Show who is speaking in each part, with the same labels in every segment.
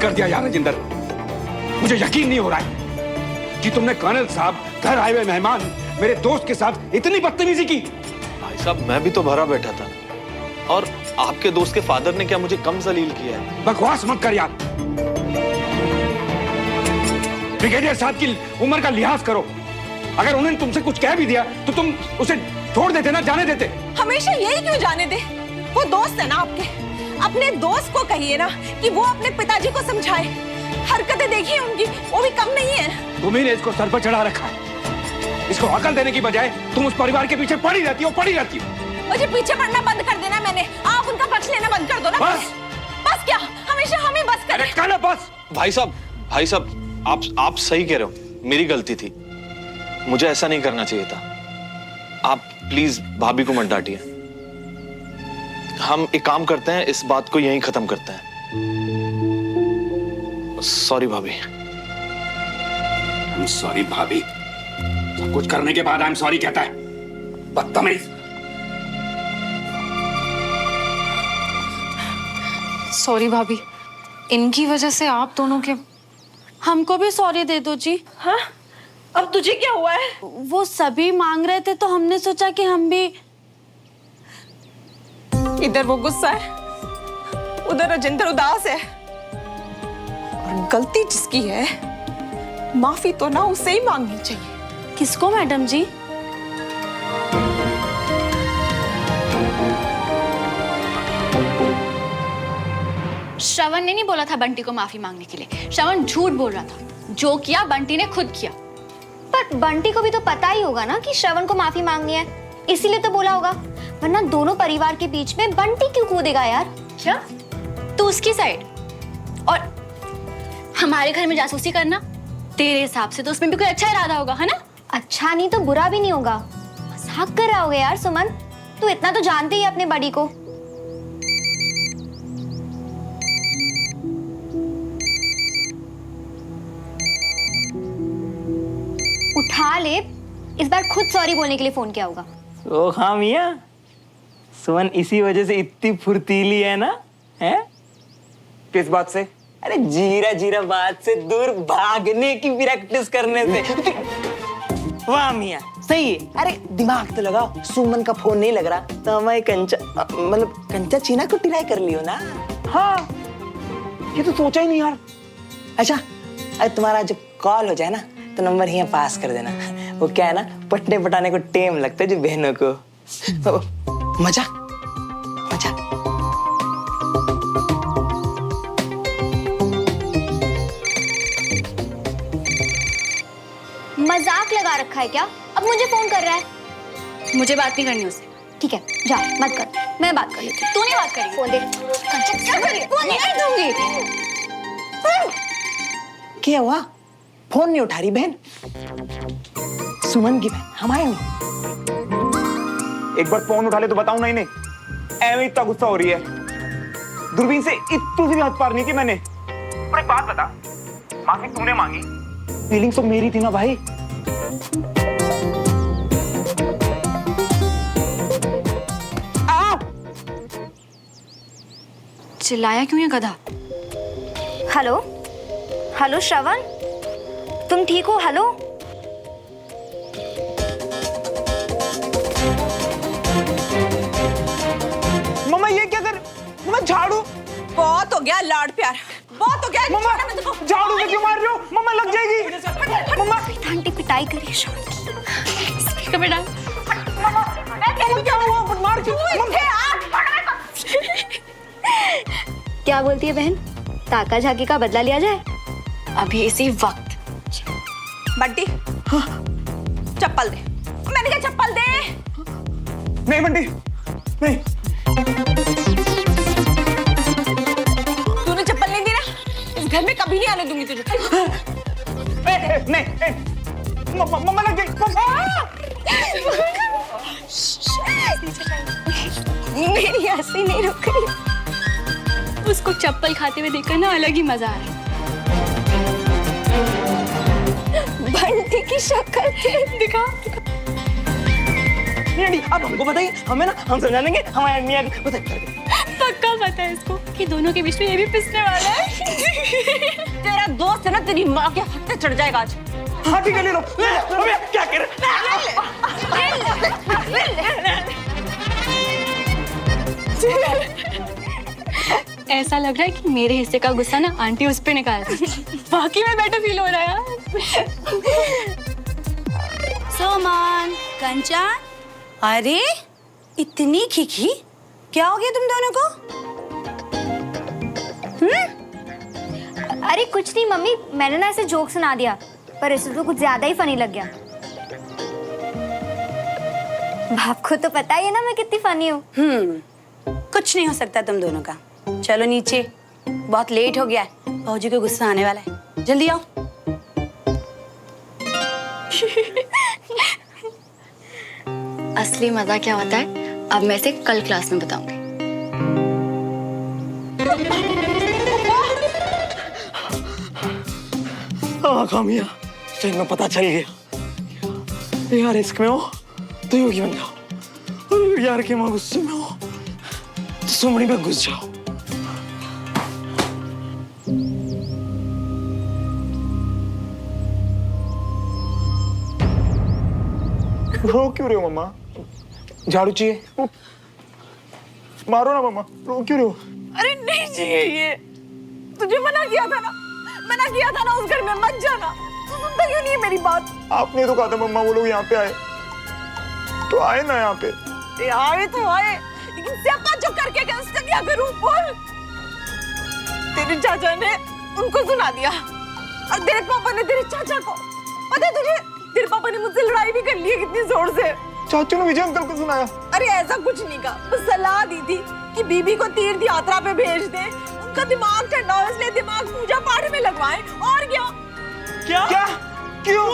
Speaker 1: कर दिया यार राजेंद्र। मुझे यकीन नहीं हो रहा है कि तुमने कर्नल साहब घर आए हुए मेहमान मेरे दोस्त के साथ इतनी बदतमीजी की।
Speaker 2: भाई साहब मैं भी तो भरा बैठा था, और आपके दोस्त के फादर ने क्या मुझे कम जलील किया है?
Speaker 1: बकवास मत कर यार। ब्रिगेडियर साहब की उम्र का लिहाज करो। अगर उन्होंने तुमसे कुछ कह भी दिया तो तुम उसे छोड़ देते ना, जाने देते।
Speaker 3: हमेशा यही क्यों जाने दे? वो दोस्त है ना आपके, अपने दोस्त को कहिए ना कि वो अपने पिताजी को समझाए। हरकतें देखिए उनकी, वो भी कम नहीं है।
Speaker 1: तुम्ही ने इसको सर पर चढ़ा रखा है। इसको अकल देने की बजाय तुम उस परिवार के पीछे पड़ी रहती हो।
Speaker 3: मुझे पीछे पड़ना बंद कर देना मैंने, आप उनका पक्ष लेना बंद कर दो ना। बस क्या हमेशा हमें बस कर?
Speaker 1: अरे काना बस।
Speaker 2: भाई साहब आप सही कह रहे हो, मेरी गलती थी, मुझे ऐसा नहीं करना चाहिए था। आप प्लीज भाभी को मत डांटिए। हम एक काम करते हैं, इस बात को यहीं खत्म करते हैं। सॉरी भाभी।
Speaker 1: I'm sorry भाभी। सब कुछ करने के बाद I'm sorry कहता है, बदतमीज।
Speaker 4: सॉरी भाभी, इनकी वजह से आप दोनों के।
Speaker 5: हमको भी सॉरी दे दो जी।
Speaker 3: हाँ? अब तुझे क्या हुआ है?
Speaker 5: वो सभी मांग रहे थे तो हमने सोचा कि हम भी।
Speaker 3: इधर वो गुस्सा है, उधर राजेंद्र उदास है। और गलती जिसकी है, माफी तो ना उसे ही मांगनी चाहिए।
Speaker 5: किसको मैडम जी?
Speaker 6: श्रवण ने नहीं बोला था बंटी को माफी मांगने के लिए। श्रवण झूठ बोल रहा था। जो किया बंटी ने खुद किया।
Speaker 7: पर बंटी को भी तो पता ही होगा ना कि श्रवण को माफी मांगनी है, इसीलिए तो बोला होगा। वरना दोनों परिवार के बीच में बंटी क्यों कूदेगा यार?
Speaker 6: क्या तू उसकी साइड और हमारे घर में जासूसी करना? तेरे हिसाब से तो उसमें भी कोई अच्छा इरादा होगा, है ना?
Speaker 7: अच्छा नहीं तो बुरा भी नहीं होगा। मजाक कर रहा होगा यार सुमन, तू इतना तो जानती ही अपने बड़ी को। उठा ले, इस बार खुद सॉरी बोलने के लिए फोन किया होगा।
Speaker 8: ओ हाँ मियां, सुमन इसी वजह से इतनी फुर्तीली है ना? है
Speaker 9: किस बात से?
Speaker 8: अरे जीरा जीरा बात से दूर भागने की प्रैक्टिस करने से। वाह मियां सही है। अरे दिमाग तो लगाओ, सुमन का फोन नहीं लग रहा तो हमारे कंचा चीना को ट्राई कर लियो ना।
Speaker 9: हाँ, ये तो सोचा ही नहीं यार।
Speaker 8: अच्छा, अरे तुम्हारा जब कॉल हो जाए ना तो नंबर यहाँ पास कर देना। वो क्या है ना, पटने पटाने को टेम लगता है जो बहनों को। मजा मजा।
Speaker 7: मजाक लगा रखा है क्या? अब मुझे फोन कर रहा है।
Speaker 6: मुझे बात नहीं करनी उससे।
Speaker 7: ठीक है जा, मत कर, मैं बात कर लेती हूँ।
Speaker 6: तू नहीं बात करेगी?
Speaker 7: फोन दे।
Speaker 6: क्या करेगी?
Speaker 7: फोन नहीं दूंगी।
Speaker 8: क्या हुआ? फोन नहीं उठा रही बहन? सुमन की बहन, हमारे नहीं।
Speaker 9: एक बार फोन उठा ले तो बताऊं। नहीं एवं इतना गुस्सा हो रही है। दूरबीन से इतनी सी भी हद पार नहीं की मैंने। पर एक बात बता, माफी तूने मांगी, फीलिंग तो मेरी थी ना भाई।
Speaker 6: चिल्लाया क्यों ये गधा?
Speaker 7: हेलो हेलो श्रवण, तुम ठीक हो? हेलो
Speaker 9: मम्मा ये क्या कर? मम्मा झाड़ू।
Speaker 3: बहुत हो गया लाड प्यार, बहुत हो गया।
Speaker 9: मम्मा झाड़ू से क्यों मार रहे हो? मम्मा लग जाएगी। मम्मा
Speaker 7: आंटी पिटाई करिए शांत।
Speaker 6: बेटा
Speaker 9: क्या हुआ? मार क्यों?
Speaker 7: क्या बोलती है बहन? ताका झाकी का बदला लिया जाए
Speaker 6: अभी इसी वक्त।
Speaker 3: बंटी चप्पल दे। मैंने कहा चप्पल दे।
Speaker 9: नहीं बंटी नहीं।
Speaker 3: तूने चप्पल नहीं दी ना, इस घर में कभी नहीं आने दूंगी तुझे।
Speaker 9: नहीं मम्मा लग जाएगी।
Speaker 7: मेरी हंसी नहीं रुक रही।
Speaker 6: उसको चप्पल खाते हुए देखकर ना अलग ही मजा आ रहा है।
Speaker 7: बंटी की शक्ल
Speaker 6: दिखा।
Speaker 8: अब हमको बताइए, हमें ना हम समझा देंगे। हमारे मियां बताइए।
Speaker 6: तो पक्का पता है इसको कि दोनों के बीच में ये भी पिसने वाला है।
Speaker 3: तेरा दोस्त है ना, तेरी माँ के हाथ पे चढ़ जाएगा आज।
Speaker 9: हाँ ठीक है, ले लो। अबे क्या कर
Speaker 6: ऐसा लग रहा है कि मेरे हिस्से का गुस्सा ना आंटी उस पे निकाल दी। बाकी में बेटर फील हो रहा है यार।
Speaker 5: सोमान, कंचन, अरे इतनी खिखी, क्या हो गया तुम दोनों को?
Speaker 7: अरे कुछ नहीं मम्मी, मैंने ना ऐसे जोक सुना दिया, पर इसे तो कुछ ज्यादा ही फनी लग गया। बाप को तो पता ही है ना मैं कितनी फनी हूँ।
Speaker 5: कुछ नहीं हो सकता तुम दोनों का। चलो नीचे, बहुत लेट हो गया है, भाऊजी को गुस्सा आने वाला है, जल्दी आओ।
Speaker 6: असली मजा क्या होता है अब मैं इसे कल क्लास में बताऊंगी।
Speaker 8: हाँ कामिया, सही में पता चल गया। यार रिस्क में हो तो योगी बन जाओ, और यार के माँ गुस्से में हो तो सुमड़ी में घुस जाओ।
Speaker 9: रो क्यों रहे हो मम्मा? झाड़ू चाहिए? मारो ना मम्मा, रो क्यों रहे हो?
Speaker 3: अरे नहीं चाहिए ये, तुझे मना किया था ना, मना किया था ना उस घर में मत जाना। तू सुनता क्यों नहीं है मेरी बात?
Speaker 9: आपने तो कहा था मम्मा वो लोग यहाँ पे आए, तो आए ना यहाँ पे।
Speaker 3: ए, आए तो आए, लेकिन सियापा जो करके क्या उसका क्या करूं? बोल। तेरे चाचा ने उनको सुना दिया, और तेरे पापा ने तेरे चाचा को। पता है तुझे, तेरे पापा ने मुझसे लड़ाई भी कर ली है कितनी जोर से।
Speaker 9: चाचू ने विजय अंकल को सुनाया?
Speaker 3: अरे ऐसा कुछ नहीं कहा, बस सलाह दी थी कि बीबी को तीर्थ यात्रा पे भेज दे, उनका दिमाग ठंडा हो, इसलिए दिमाग पूजा पाठ में लगवाएं। और क्या?
Speaker 8: क्या?
Speaker 9: क्या? क्यों?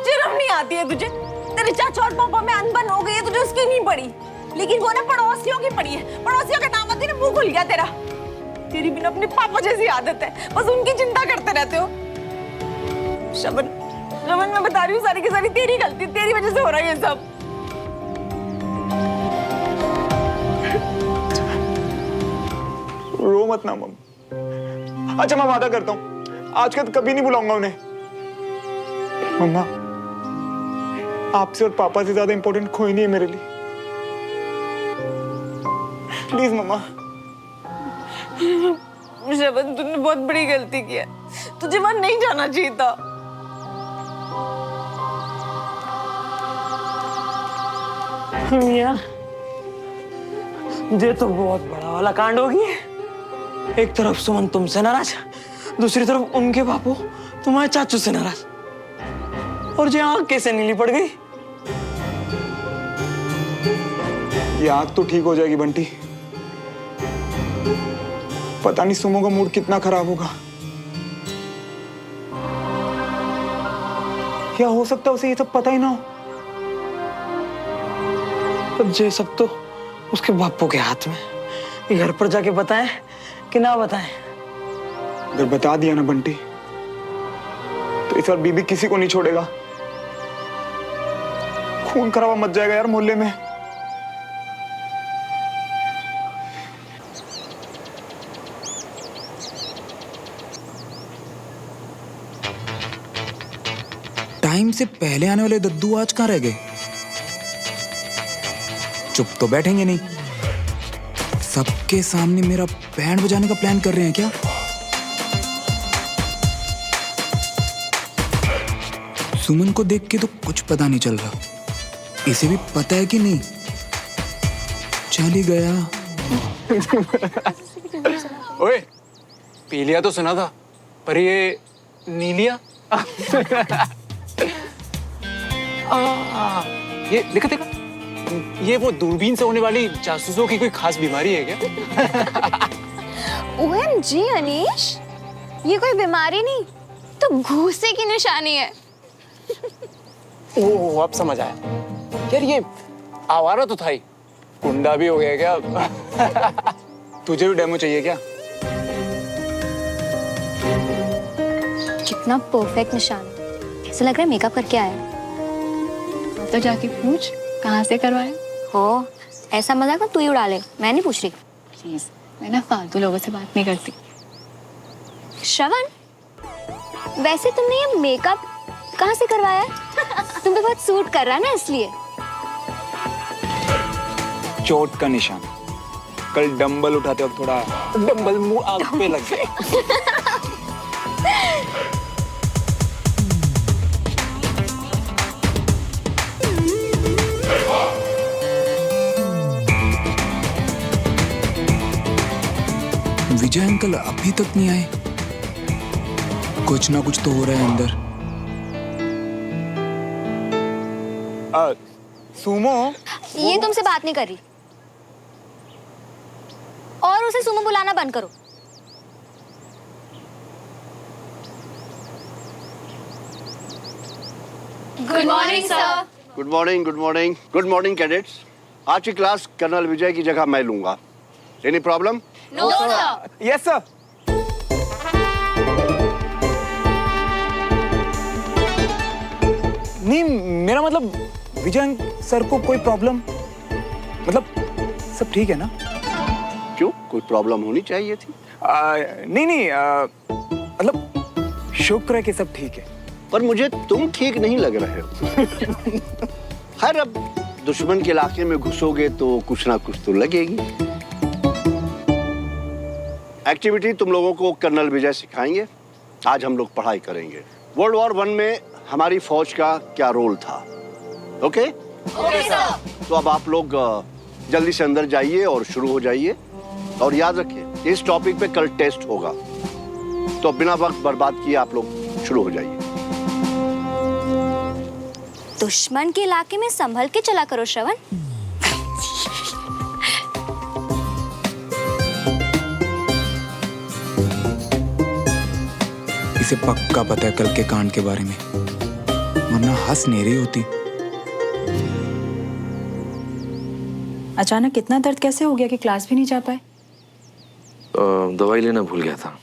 Speaker 3: शर्म नहीं आती है तुझे? तेरे चाचा और पापा में अनबन हो गई है, तुझे उसकी नहीं पड़ी, लेकिन वो ना पड़ोसियों की पड़ी है। पड़ोसियों का नाम आते मुंह खुल गया तेरा। तेरी भी ना अपने पापा जैसी आदत है, बस उनकी चिंता करते रहते हो। शबन, शबन मैं बता रही हूँ, सारी की सारी तेरी गलती, तेरी वजह से हो रहा है ये सब।
Speaker 9: रो मत ना मम्मा। अच्छा मैं वादा करता हूँ आज के बाद कभी नहीं बुलाऊंगा उन्हें। मम्मा, आपसे और पापा से ज्यादा इंपॉर्टेंट कोई नहीं है मेरे लिए। प्लीज मम्मा।
Speaker 3: शबन तूने बहुत बड़ी गलती की है, तुझे वहां नहीं जाना चाहिए था।
Speaker 8: मिया, ये तो बहुत बड़ा वाला कांड होगी। एक तरफ सुमन तुमसे नाराज, दूसरी तरफ उनके बापू तुम्हारे चाचू से नाराज, और ये आंख कैसे नीली पड़ गई?
Speaker 9: ये आग तो ठीक हो जाएगी बंटी। पता नहीं सुमो का मूड कितना खराब होगा। क्या हो सकता है उसे ये सब पता ही ना हो।
Speaker 8: अब ये सब तो उसके बापू के हाथ में। ये घर पर जाके बताएं कि ना बताएं?
Speaker 9: अगर बता दिया ना बंटी, तो इस बार बीबी किसी को नहीं छोड़ेगा। खून खराबा मच जाएगा यार मोहल्ले में।
Speaker 10: टाइम से पहले आने वाले दद्दू आज कहाँ रह गए? चुप तो बैठेंगे नहीं, सबके सामने मेरा बैंड बजाने का प्लान कर रहे हैं क्या? सुमन को देख के तो कुछ पता नहीं चल रहा, इसे भी पता है कि नहीं? चल ही गया।
Speaker 11: ओए, पीलिया तो सुना था, पर ये नीलिया? ये देखा देखा, ये वो दूरबीन से होने वाली जासूसों की कोई खास बीमारी है क्या?
Speaker 7: OMG अनीश, ये कोई बीमारी नहीं तो घूसे की निशानी है।
Speaker 11: ओह, अब समझ आया। यार ये आवारा तो था ही, गुंडा भी हो गया क्या?
Speaker 9: तुझे भी डेमो चाहिए क्या?
Speaker 7: कितना परफेक्ट निशान, ऐसा लग रहा है मेकअप करके आया।
Speaker 6: तो जाके पूछ कहाँ से करवाया?
Speaker 7: हो ऐसा मजाक ना तू ही उड़ा ले, मैं नहीं पूछ रही।
Speaker 6: प्लीज, मैं ना फालतू लोगों से बात नहीं करती।
Speaker 7: श्रवण, वैसे तुमने ये मेकअप कहाँ से करवाया है? तुम पे बहुत सूट कर रहा है ना इसलिए।
Speaker 10: चोट का निशान। कल डंबल उठाते वक्त थोड़ा डंबल मुंह आंख पे लग गए। विजय अंकल अभी तक नहीं आए। कुछ ना कुछ तो हो रहा है अंदर।
Speaker 9: सुमो,
Speaker 7: ये तुमसे बात नहीं कर रही, और उसे सुमो बुलाना बंद करो।
Speaker 6: Good morning sir.
Speaker 12: Good morning, good morning, good morning cadets. आज की क्लास कर्नल विजय की जगह मैं लूंगा। Any problem?
Speaker 6: No sir.
Speaker 9: Yes sir. नहीं, मेरा मतलब विजय सर को कोई प्रॉब्लम, मतलब सब ठीक है ना?
Speaker 12: क्यों, कोई प्रॉब्लम होनी चाहिए थी?
Speaker 9: नहीं, मतलब शुक्र है कि सब ठीक है।
Speaker 12: पर मुझे तुम ठीक नहीं लग रहे हो। खैर, अब दुश्मन के इलाके में घुसोगे तो कुछ ना कुछ तो लगेगी। एक्टिविटी तुम लोगों को कर्नल विजय सिखाएंगे। आज हम लोग पढ़ाई करेंगे वर्ल्ड वॉर 1 में हमारी फौज का क्या रोल था। ओके?
Speaker 6: Okay sir.
Speaker 12: तो अब आप लोग जल्दी से अंदर जाइए और शुरू हो जाइए। और याद रखिए, इस टॉपिक पे कल टेस्ट होगा, तो बिना वक्त बर्बाद किए आप लोग शुरू हो जाइए।
Speaker 7: दुश्मन के इलाके में संभल के चला करो श्रवण।
Speaker 10: इसे पक्का पता है कल के कांड के बारे में, वरना हंस नहीं रही होती।
Speaker 13: अचानक इतना दर्द कैसे हो गया कि क्लास भी नहीं जा पाए?
Speaker 14: दवाई लेना भूल गया था।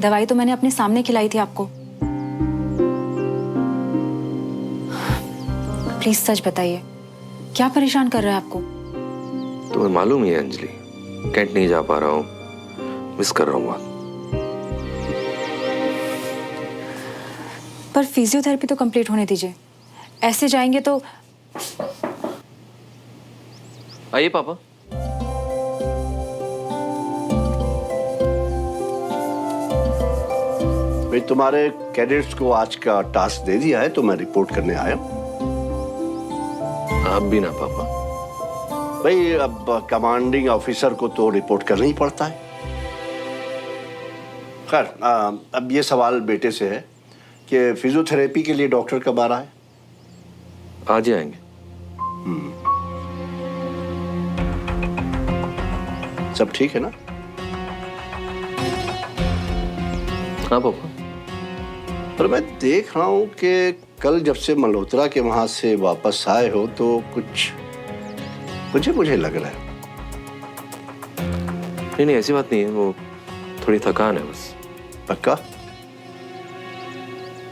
Speaker 13: दवाई तो मैंने अपने सामने खिलाई थी आपको। प्लीज सच बताइए, क्या परेशान कर रहा है आपको?
Speaker 14: तुम्हें मालूम ही है अंजलि, कैंट नहीं जा पा रहा हूँ, मिस कर रहा हूँ बहुत।
Speaker 13: पर फिजियोथेरेपी तो कंप्लीट होने दीजिए, ऐसे जाएंगे तो।
Speaker 14: आइए पापा।
Speaker 12: भाई, तुम्हारे कैडेट्स को आज का टास्क दे दिया है तो मैं रिपोर्ट करने आया हूं।
Speaker 14: आप भी ना पापा।
Speaker 12: भाई, अब कमांडिंग ऑफिसर को तो रिपोर्ट करना ही पड़ता है। खैर, अब ये सवाल बेटे से है कि फिजियोथेरेपी के लिए डॉक्टर कब आ रहा है?
Speaker 14: आज ही आएंगे।
Speaker 12: सब ठीक है ना?
Speaker 14: हाँ पापा।
Speaker 12: पर मैं देख रहा हूं कि कल जब से मल्होत्रा के वहां से वापस आए हो तो कुछ मुझे लग रहा है।
Speaker 14: नहीं, ऐसी बात नहीं है, वो थोड़ी थकान है बस।
Speaker 12: पक्का?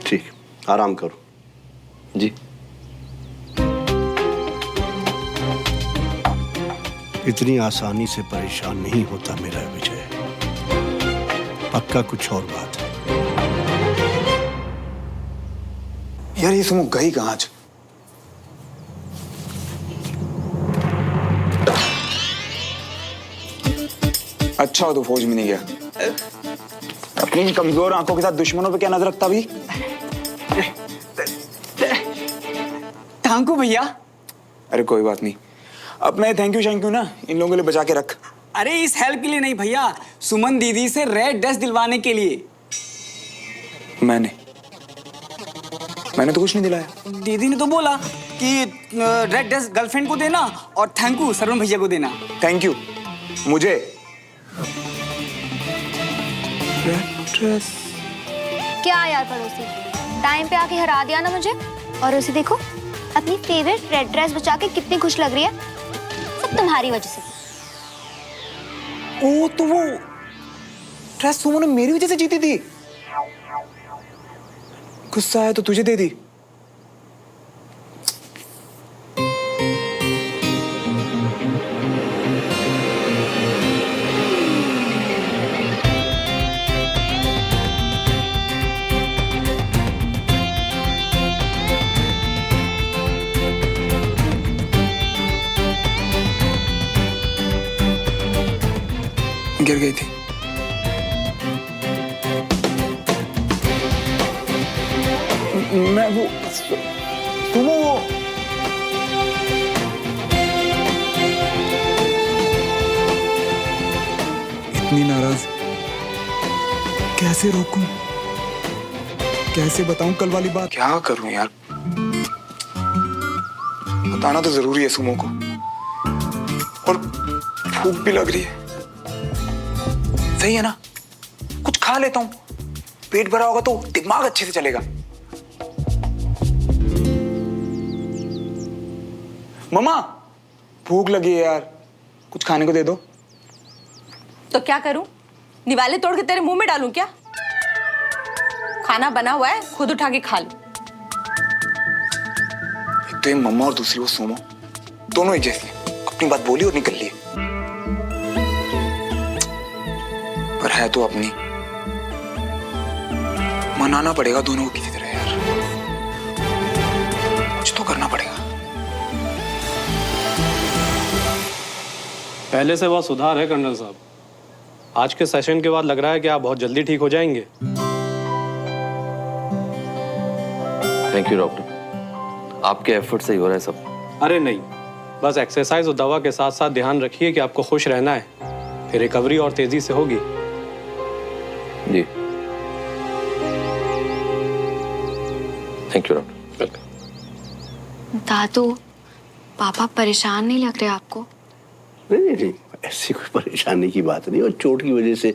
Speaker 12: ठीक, आराम करो।
Speaker 14: जी।
Speaker 12: इतनी आसानी से परेशान नहीं होता मेरा विजय। पक्का कुछ और बात है।
Speaker 10: यार ये सुमो गई कहाँ आज? अच्छा हो तो फौज में नहीं गया। अपनी कमजोर आंखों के साथ दुश्मनों पे क्या नजर रखता भी?
Speaker 11: थैंक यू भैया।
Speaker 10: अरे कोई बात नहीं, अब मैं थैंक यू ना इन लोगों के लिए बचा के रख।
Speaker 11: अरे इस हेल्प के लिए नहीं भैया, सुमन दीदी से रेड ड्रेस दिलवाने के लिए।
Speaker 10: मैंने तो कुछ नहीं दिलाया।
Speaker 11: दीदी ने तो बोला कि रेड ड्रेस गर्लफ्रेंड को देना और थैंक यू सरवण भैया को देना।
Speaker 10: थैंक यू मुझे रेड ड्रेस?
Speaker 7: क्या यार पड़ोसी, टाइम पे आके हरा दिया ना मुझे। और उसे देखो, अपनी फेवरेट रेड ड्रेस बचा के कितनी खुश लग रही है। सब तुम्हारी वजह से।
Speaker 10: ओ तो वो ड्रेस सुमन ने मेरी वजह से जीती थी। गुस्सा आया तो तुझे दे दी। गिर गई थी।
Speaker 9: मैं वो सुमो वो
Speaker 10: इतनी नाराज, कैसे रोकूं, कैसे बताऊं कल वाली बात? क्या करूं यार, बताना तो जरूरी है सुमो को, और भूख भी लग रही है। सही है ना, कुछ खा लेता हूं, पेट भरा होगा तो दिमाग अच्छे से चलेगा। मम्मा भूख लगी है यार, कुछ खाने को दे दो।
Speaker 3: तो क्या करूं, निवाले तोड़ के तेरे मुंह में डालूं क्या? खाना बना हुआ है, खुद उठा के खा लो।
Speaker 10: एक तो ये मम्मा और दूसरी वो सोमो, दोनों एक जैसी हैं। अपनी बात बोली और निकल ली, पर है तो अपनी। मनाना पड़ेगा दोनों को किसी तरह यार, कुछ तो करना पड़ेगा।
Speaker 15: पहले से बहुत सुधार है कर्नल साहब। आज के सेशन के बाद लग रहा है कि आप बहुत जल्दी ठीक हो जाएंगे।
Speaker 14: थैंक यू डॉक्टर, आपके एफर्ट से ही हो रहा है सब।
Speaker 15: अरे नहीं, बस एक्सरसाइज और दवा के साथ साथ ध्यान रखिए कि आपको खुश रहना है, फिर रिकवरी और तेजी से होगी।
Speaker 14: जी थैंक यू डॉक्टर। वेलकम।
Speaker 4: दादू, पापा परेशान नहीं लग रहे आपको?
Speaker 12: नहीं, ऐसी कोई परेशानी की बात नहीं, और चोट की वजह से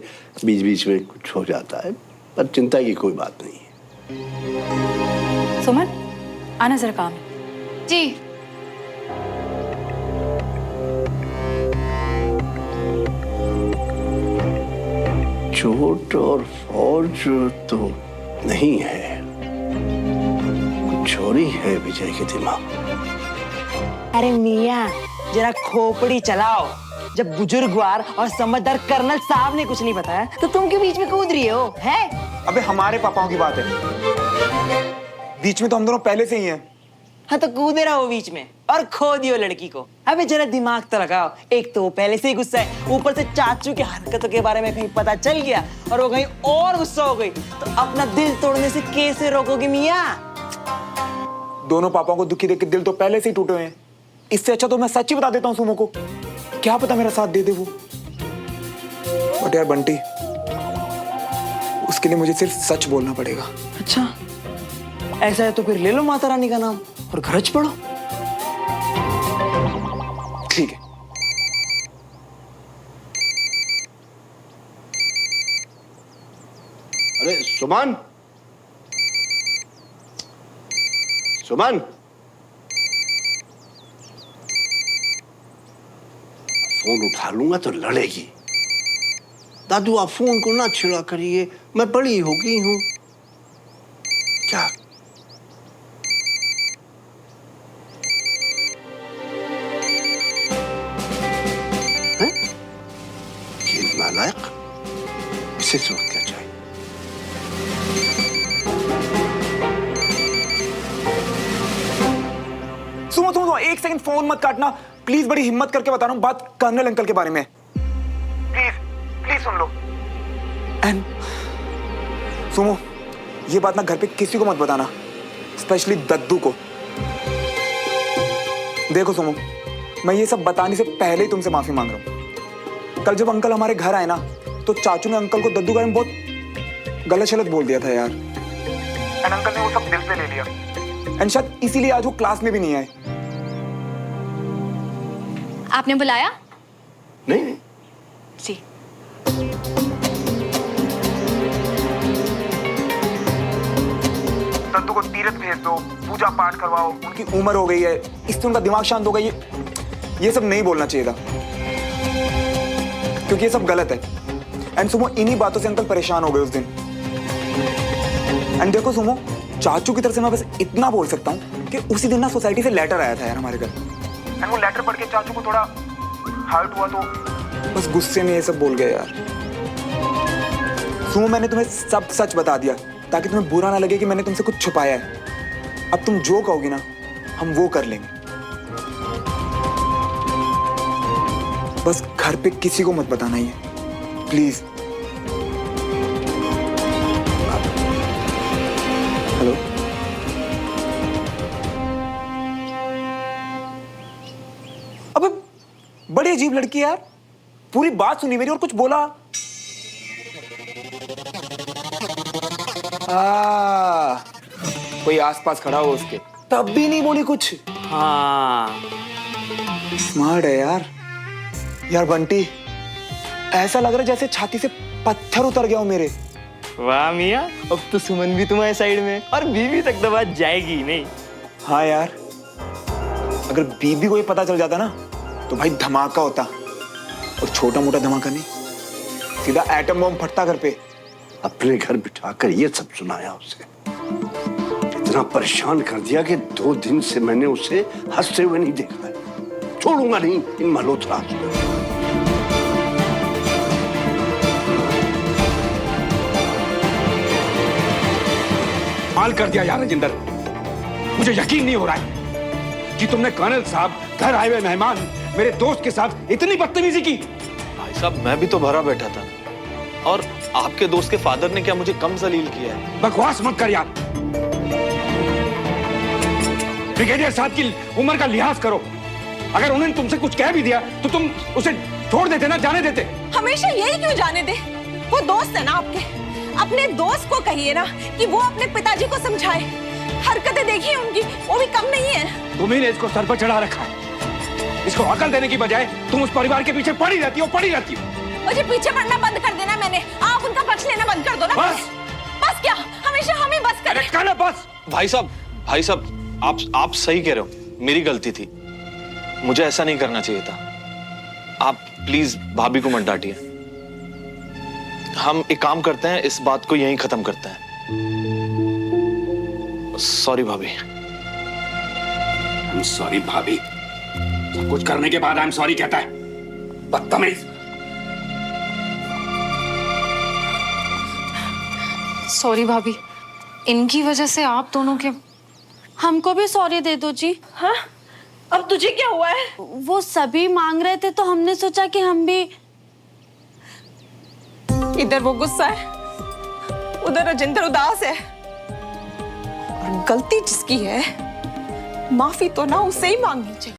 Speaker 12: बीच बीच में कुछ हो जाता है, पर चिंता की कोई बात नहीं है।
Speaker 13: सुमन, आना जरा काम है।
Speaker 4: जी।
Speaker 12: चोट और फौज तो नहीं है, कुछ चोरी है विजय के दिमाग।
Speaker 8: अरे मियाँ जरा खोपड़ी चलाओ, जब बुजुर्गवार और समझदार कर्नल साहब ने कुछ नहीं बताया तो तुम क्यों बीच में कूद रही हो? है
Speaker 9: अबे हमारे पापाओं की बात है, बीच में तो हम दोनों पहले से ही हैं।
Speaker 8: हाँ तो कूदे रहो बीच में और खो दियो लड़की को। अबे जरा दिमाग तो लगाओ, एक तो वो पहले से ही गुस्सा है, ऊपर से चाचू की हरकतों के बारे में कहीं पता चल गया और वो कहीं और गुस्सा हो गई तो अपना दिल तोड़ने से कैसे रोकोगे मियाँ?
Speaker 9: दोनों पापाओं को दुखी देख के दिल तो पहले से ही टूटे हुए हैं, इससे अच्छा तो मैं सच ही बता देता हूँ सुमो को, क्या पता मेरा साथ दे दे वो। बट यार बंटी, उसके लिए मुझे सिर्फ सच बोलना पड़ेगा।
Speaker 8: अच्छा ऐसा है तो फिर ले लो माता रानी का नाम और खर्च पड़ो।
Speaker 9: ठीक है।
Speaker 12: अरे सुमन, सुमन, फोन उठा लूंगा तो लड़ेगी। दादू आप फोन को ना छिड़ा करिए, मैं बड़ी हो गई हूं। क्या है? ये नालायक, इसे सोच क्या चाहिए?
Speaker 9: सुनो सुनो, एक सेकंड फोन मत काटना प्लीज, बड़ी हिम्मत करके बता रहा हूँ बात कर्नल अंकल के बारे में। Please please soon low. And सुनो, ये बात ना घर पे किसी को मत बताना, स्पेशली दद्दू को। देखो सुनो, मैं ये सब बताने से पहले ही तुमसे माफी मांग रहा हूँ। कल जब अंकल हमारे घर आए ना तो चाचू ने अंकल को दद्दू के बारे में बहुत गलत शलत बोल दिया था यार, एंड अंकल ने वो सब दिल से ले लिया, एंड शायद इसीलिए आज वो क्लास में भी नहीं आए।
Speaker 6: आपने बुलाया?
Speaker 12: नहीं
Speaker 6: जी।
Speaker 9: दद्दू को तीर्थ भेज दो, पूजा पाठ करवाओ, उनकी उम्र हो गई है, इससे उनका दिमाग शांत होगा। ये सब नहीं बोलना चाहिए था, क्योंकि ये सब गलत है। एंड सुमो, इन्हीं बातों से अंकल परेशान हो गए उस दिन। एंड देखो सुमो, चाचू की तरफ से मैं बस इतना बोल सकता हूँ कि उसी दिन ना सोसाइटी से लेटर आया था यार हमारे घर, एंड वो लेटर पढ़ के चाचू को थोड़ा हर्ट हुआ तो बस गुस्से में ये सब बोल गए यार। सुमो, मैंने तुम्हें सब सच बता दिया ताकि तुम्हें बुरा ना लगे कि मैंने तुमसे कुछ छुपाया है। अब तुम जो कहोगी ना हम वो कर लेंगे, बस घर पे किसी को मत बताना ही है।
Speaker 10: प्लीज। हेलो, अबे बड़ी अजीब लड़की है यार, पूरी बात सुनी मेरी और कुछ बोला। कोई आसपास खड़ा हो उसके, तब भी नहीं बोली कुछ। हाँ, स्मार्ट है यार। यार बंटी, ऐसा लग रहा है जैसे छाती से पत्थर उतर गया हो मेरे।
Speaker 8: वाह मियाँ, अब तो सुमन भी तुम्हारे साइड में और बीबी तक तो बात जाएगी ही नहीं।
Speaker 10: हाँ यार, अगर बीबी को ये पता चल जाता ना तो भाई धमाका होता, और छोटा मोटा धमाका नहीं, सीधा एटम बम फटता घर पे।
Speaker 12: अपने घर बिठाकर ये सब सुनाया उसे, इतना परेशान कर दिया कि 2 दिन से मैंने उसे हंसते हुए नहीं देखा है। छोड़ूंगा नहीं इन मल्होत्रा को।
Speaker 1: माल कर दिया यार राजेंद्र, मुझे यकीन नहीं हो रहा है कि तुमने कर्नल साहब घर आए हुए मेहमान मेरे दोस्त के साथ इतनी बदतमीजी की।
Speaker 2: भाई साहब मैं भी तो भरा बैठा था, और आपके दोस्त के फादर ने क्या मुझे कम जलील किया है?
Speaker 1: बकवास मत कर यार। ब्रिगेडियर साहब की उम्र का लिहाज करो। अगर उन्होंने तुमसे कुछ कह भी दिया तो तुम उसे छोड़ देते ना, जाने देते।
Speaker 3: हमेशा यही क्यों जाने दे? वो दोस्त है ना आपके, अपने दोस्त को कहिए ना कि वो अपने पिताजी को समझाए। हरकतें देखिए उनकी, वो भी कम नहीं है।
Speaker 1: तुम्ही ने इसको सर पर चढ़ा रखा है। इसको अकल देने की बजाय तुम उस परिवार के पीछे पड़ी रहती हो।
Speaker 3: मुझे पीछे पड़ना बंद कर देना, मैंने आप उनका पक्ष लेना बंद कर दो ना। बस क्या हमेशा हमें बस कर?
Speaker 1: अरे कहना बस।
Speaker 2: भाई साहब आप सही कह रहे हो, मेरी गलती थी, मुझे ऐसा नहीं करना चाहिए था। आप प्लीज भाभी को मत डांटिए। हम एक काम करते हैं, इस बात को यहीं खत्म करते हैं। सॉरी भाभी।
Speaker 1: I'm sorry भाभी, सब कुछ करने के बाद I'm sorry कहता है, बदतमीज।
Speaker 4: सॉरी भाभी, इनकी वजह से आप दोनों के।
Speaker 5: हमको भी सॉरी दे दो जी।
Speaker 3: हाँ, अब तुझे क्या हुआ है?
Speaker 5: वो सभी मांग रहे थे तो हमने सोचा कि हम भी।
Speaker 3: इधर वो गुस्सा है, उधर राजेंद्र उदास है, और गलती जिसकी है माफी तो ना उसे ही मांगनी चाहिए।